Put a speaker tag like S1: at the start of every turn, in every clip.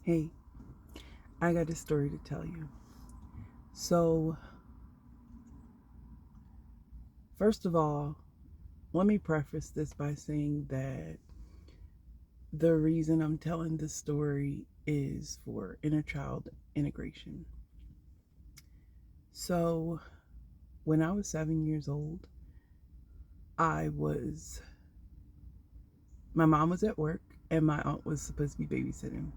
S1: Hey, I got a story to tell you. So, first of all, let me preface this by saying that the reason I'm telling this story is for inner child integration. So, when I was 7 years old, I was, my mom was at work and my aunt was supposed to be babysitting.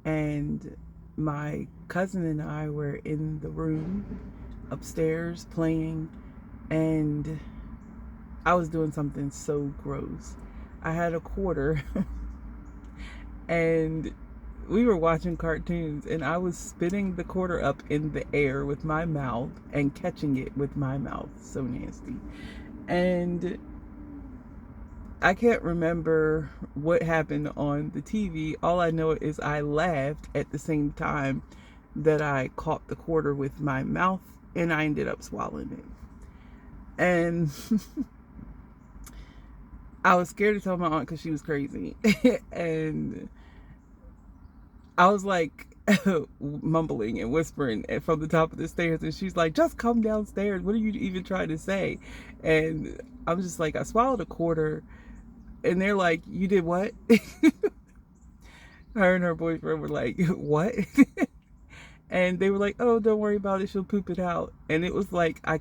S1: And my cousin and I were in the room upstairs playing, and I was doing something so gross. I had a quarter and we were watching cartoons, and I was spitting the quarter up in the air with my mouth and catching it with my mouth. So nasty. And I can't remember what happened on the TV. All I know is I laughed at the same time that I caught the quarter with my mouth, and I ended up swallowing it. And I was scared to tell my aunt because she was crazy. And I was like mumbling and whispering from the top of the stairs, and she's like, "Just come downstairs. What are you even trying to say?" And I'm just like, I swallowed a quarter, and they're like, "You did what?" Her and her boyfriend were like, "What?" And they were like, "Oh, don't worry about it. She'll poop it out." And it was like I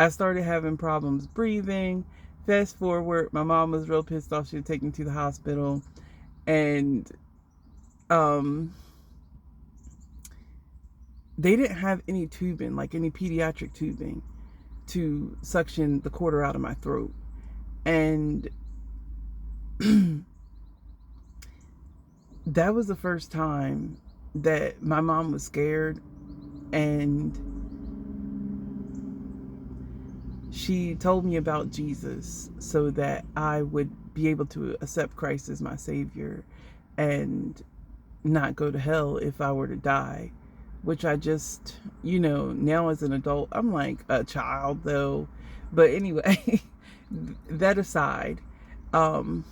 S1: started having problems breathing. Fast forward, my mom was real pissed off. She had taken me to the hospital, and um, they didn't have any tubing, like any pediatric tubing, to suction the quarter out of my throat. And that was the first time that my mom was scared, and she told me about Jesus so that I would be able to accept Christ as my Savior and not go to hell if I were to die. Which I just, now as an adult, I'm like a child though. But anyway, that aside, um,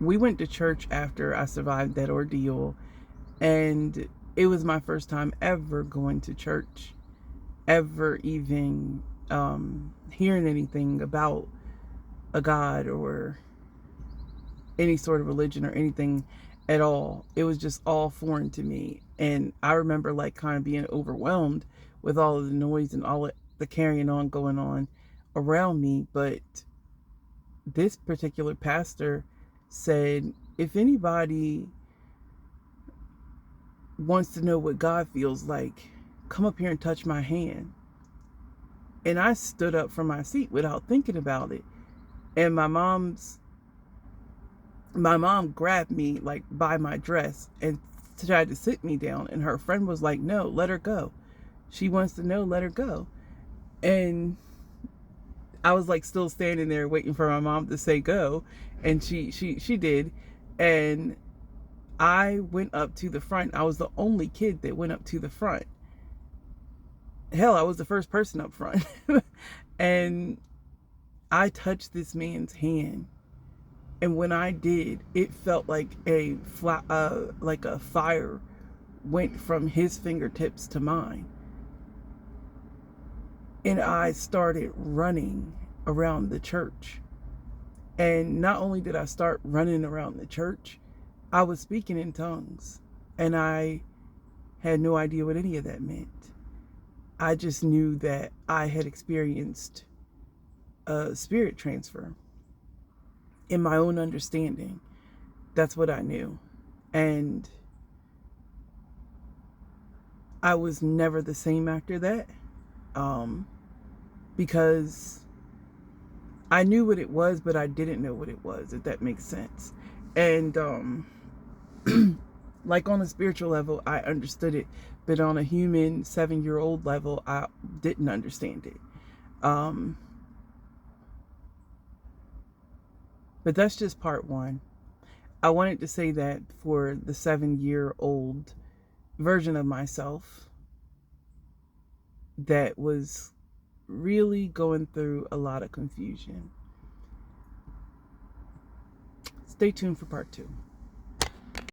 S1: we went to church after I survived that ordeal, and it was my first time ever going to church, ever even hearing anything about a God or any sort of religion or anything at all. It was just all foreign to me. And I remember like kind of being overwhelmed with all of the noise and all of the carrying on going on around me. But this particular pastor said, if anybody wants to know what God feels like, come up here and touch my hand. And I stood up from my seat without thinking about it. And my mom grabbed me like by my dress and tried to sit me down, and her friend was like, "No, let her go. She wants to know, let her go." And I was like still standing there waiting for my mom to say go, and she did. And I went up to the front. I was the only kid that went up to the front. Hell, I was the first person up front. And I touched this man's hand, and when I did, it felt like like a fire went from his fingertips to mine. And I started running around the church. And not only did I start running around the church, I was speaking in tongues. And I had no idea what any of that meant. I just knew that I had experienced a spirit transfer in my own understanding. That's what I knew. And I was never the same after that, because I knew what it was, but I didn't know what it was, if that makes sense. And like on a spiritual level, I understood it, but on a human 7-year-old level, I didn't understand it. But that's just part one. I wanted to say that for the 7-year-old version of myself that was really going through a lot of confusion. Stay tuned for part two.